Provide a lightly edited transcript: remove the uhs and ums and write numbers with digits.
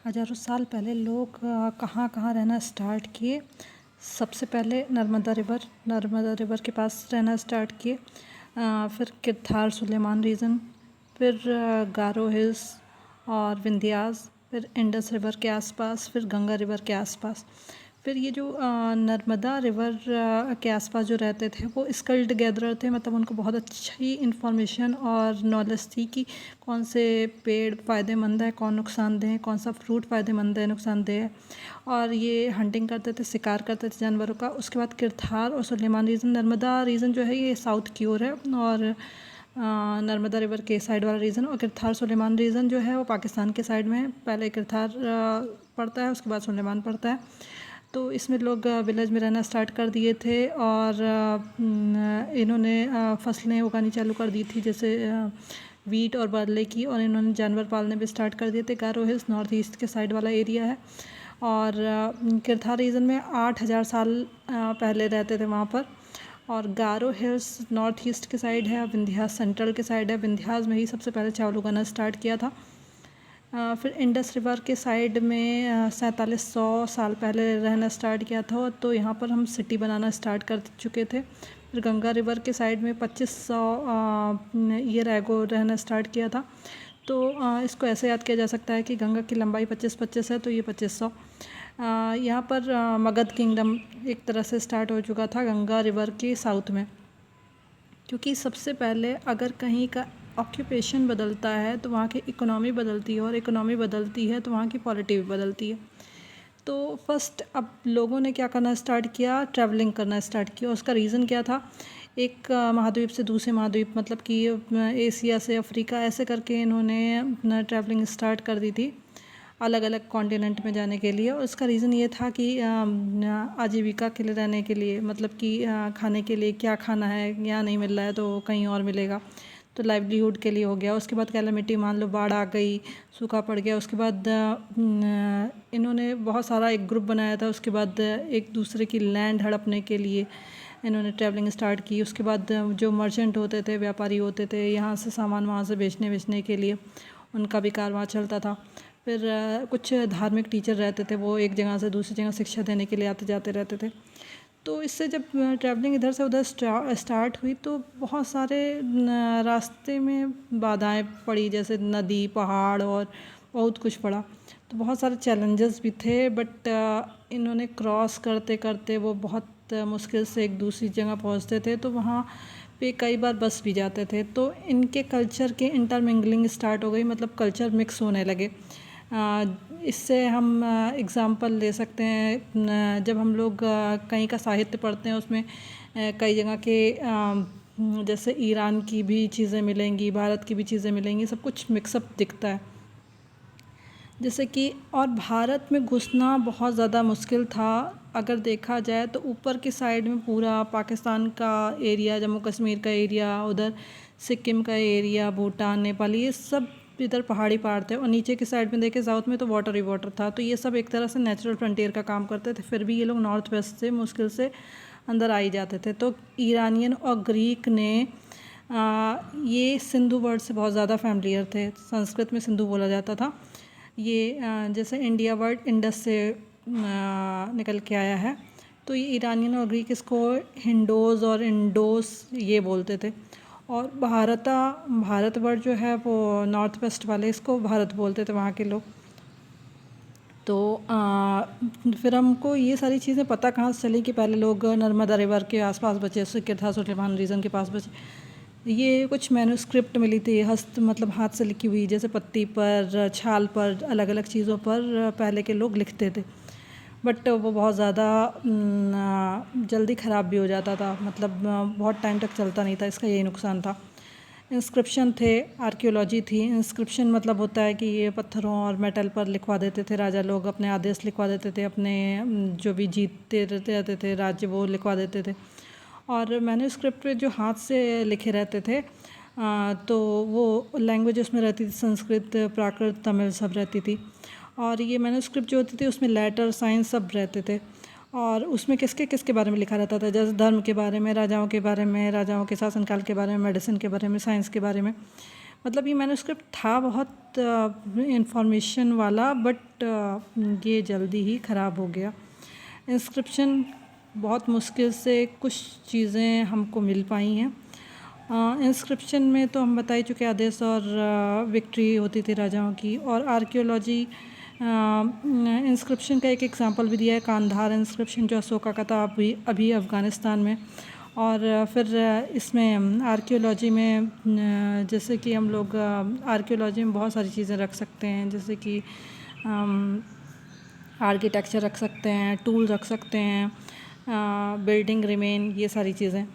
हज़ारों साल पहले लोग कहाँ कहाँ रहना स्टार्ट किए। सबसे पहले नर्मदा रिवर के पास रहना स्टार्ट किए। फिर किरथार सुलेमान रीजन, फिर गारो हिल्स और विंध्यास, फिर इंडस रिवर के आसपास, फिर गंगा रिवर के आसपास। फिर ये जो नर्मदा रिवर के आसपास जो रहते थे वो स्किल्ड गैदरर थे, मतलब उनको बहुत अच्छी इन्फॉर्मेशन और नॉलेज थी कि कौन से पेड़ फ़ायदेमंद है, कौन नुकसानदेह है, कौन सा फ्रूट फ़ायदेमंद है, नुकसानदेह है। और ये हंटिंग करते थे, शिकार करते थे जानवरों का। उसके बाद किरथार और सुलेमान रीजन, नर्मदा रीजन जो है ये साउथ की ओर है और नर्मदा रिवर के साइड वाला रीजन, और किरथार सुलेमान रीजन जो है वो पाकिस्तान के साइड में है। पहले किरथार पड़ता है, उसके बाद सुलेमान पड़ता है। तो इसमें लोग विलेज में रहना स्टार्ट कर दिए थे और इन्होंने फसलें उगानी चालू कर दी थी, जैसे वीट और बाजरे की, और इन्होंने जानवर पालने भी स्टार्ट कर दिए थे। गारो हिल्स नॉर्थ ईस्ट के साइड वाला एरिया है और किरथार रीजन में 8,000 साल पहले रहते थे वहाँ पर। और गारो हिल्स नॉर्थ ईस्ट के साइड है, विंध्यास सेंट्रल के साइड है। विंध्यास में ही सबसे पहले चावल उगाना स्टार्ट किया था। फिर इंडस रिवर के साइड में 4700 साल पहले रहना स्टार्ट किया था, तो यहाँ पर हम सिटी बनाना स्टार्ट कर चुके थे। फिर गंगा रिवर के साइड में 2500 ईयर एगो रहना स्टार्ट किया था। तो इसको ऐसे याद किया जा सकता है कि गंगा की लंबाई 25-25 है, तो ये 2500। यहाँ पर मगध किंगडम एक तरह से स्टार्ट हो चुका था गंगा रिवर के साउथ में, क्योंकि सबसे पहले अगर कहीं का ऑक्यूपेशन बदलता है तो वहाँ की इकोनॉमी बदलती है, और इकोनॉमी बदलती है तो वहाँ की पॉलिटी भी बदलती है। तो फर्स्ट अब लोगों ने क्या करना स्टार्ट किया, ट्रैवलिंग करना स्टार्ट किया। उसका रीज़न क्या था, एक महाद्वीप से दूसरे महाद्वीप, मतलब कि एशिया से अफ्रीका, ऐसे करके इन्होंने अपना ट्रैवलिंग स्टार्ट कर दी थी अलग अलग कॉन्टिनेंट में जाने के लिए। और उसका रीज़न ये था कि आजीविका के लिए, रहने के लिए, मतलब कि खाने के लिए क्या खाना है, यहाँ नहीं मिल रहा है तो कहीं और मिलेगा, तो लाइवलीहुड के लिए हो गया। उसके बाद कैलामिटी, मान लो बाढ़ आ गई, सूखा पड़ गया, उसके बाद इन्होंने बहुत सारा एक ग्रुप बनाया था। उसके बाद एक दूसरे की लैंड हड़पने के लिए इन्होंने ट्रैवलिंग स्टार्ट की। उसके बाद जो मर्चेंट होते थे, व्यापारी होते थे, यहाँ से सामान वहाँ से बेचने के लिए उनका भी कारवां चलता था। फिर कुछ धार्मिक टीचर रहते थे, वो एक जगह से दूसरी जगह शिक्षा देने के लिए आते जाते रहते थे। तो इससे जब ट्रैवलिंग इधर से उधर स्टार्ट हुई तो बहुत सारे रास्ते में बाधाएं पड़ी, जैसे नदी, पहाड़ और बहुत कुछ पड़ा। तो बहुत सारे चैलेंजेस भी थे, बट इन्होंने क्रॉस करते करते वो बहुत मुश्किल से एक दूसरी जगह पहुंचते थे, तो वहाँ पे कई बार बस भी जाते थे। तो इनके कल्चर के इंटरमिंगलिंग स्टार्ट हो गई, मतलब कल्चर मिक्स होने लगे। इससे हम एग्ज़ाम्पल ले सकते हैं, जब हम लोग कहीं का साहित्य पढ़ते हैं उसमें कई जगह के जैसे ईरान की भी चीज़ें मिलेंगी, भारत की भी चीज़ें मिलेंगी, सब कुछ मिक्सअप दिखता है। जैसे कि और भारत में घुसना बहुत ज़्यादा मुश्किल था। अगर देखा जाए तो ऊपर की साइड में पूरा पाकिस्तान का एरिया, जम्मू कश्मीर का एरिया, उधर सिक्किम का एरिया, भूटान, नेपाल, ये सब इधर पहाड़ी पहाड़ थे। और नीचे की साइड में देखे साउथ में तो वाटर ही वाटर था। तो ये सब एक तरह से नेचुरल फ्रंटियर का काम करते थे। फिर भी ये लोग नॉर्थ वेस्ट से मुश्किल से अंदर आ ही जाते थे। तो ईरानियन और ग्रीक ने ये सिंधु वर्ड से बहुत ज़्यादा फैमिलियर थे। संस्कृत में सिंधु बोला जाता था। ये जैसे इंडिया वर्ड इंडस से निकल के आया है, तो ये ईरानियन और ग्रीक इसको हिंडोस और इंडोस ये बोलते थे। और भारत वर्ड जो है वो नॉर्थ वेस्ट वाले इसको भारत बोलते थे वहाँ के लोग। तो फिर हमको ये सारी चीज़ें पता कहाँ से चली कि पहले लोग नर्मदा रिवर के आसपास बचे, किरथार सुलेमान रीजन के पास बचे। ये कुछ मैन्युस्क्रिप्ट मिली थी, मतलब हाथ से लिखी हुई, जैसे पत्ती पर, छाल पर, अलग अलग चीज़ों पर पहले के लोग लिखते थे। बट वो बहुत ज़्यादा जल्दी ख़राब भी हो जाता था, मतलब बहुत टाइम तक चलता नहीं था, इसका यही नुकसान था। इंस्क्रिप्शन थे, आर्कियोलॉजी थी। इंस्क्रिप्शन मतलब होता है कि ये पत्थरों और मेटल पर लिखवा देते थे, राजा लोग अपने आदेश लिखवा देते थे, अपने जो भी जीतते रहते थे राज्य वो लिखवा देते थे। और मैन्युस्क्रिप्ट पे जो हाथ से लिखे रहते थे तो वो लैंग्वेज उसमें रहती थी संस्कृत, प्राकृत, तमिल सब रहती थी। और ये मैन्युस्क्रिप्ट जो होती थी उसमें लेटर, साइंस सब रहते थे। और उसमें किसके किसके बारे में लिखा रहता था, जैसे धर्म के बारे में, राजाओं के बारे में, राजाओं के शासनकाल के बारे में, मेडिसिन के बारे में, साइंस के बारे में। मतलब ये मैन्युस्क्रिप्ट था बहुत इंफॉर्मेशन वाला, बट ये जल्दी ही ख़राब हो गया। इंस्क्रिप्शन बहुत मुश्किल से कुछ चीज़ें हमको मिल पाई हैं। इंस्क्रिप्शन में तो हम बता ही चुके, आदेश और विक्ट्री होती थी राजाओं की। और आर्कियोलॉजी इंस्क्रिप्शन का एक एग्जांपल भी दिया है, कांधार इंस्क्रिप्शन जो अशोका का था अभी अफ़गानिस्तान में। और फिर इसमें आर्कियोलॉजी में जैसे कि हम लोग आर्कियोलॉजी में बहुत सारी चीज़ें रख सकते हैं, जैसे कि आर्किटेक्चर रख सकते हैं, टूल रख सकते हैं, बिल्डिंग रिमेन, ये सारी चीज़ें।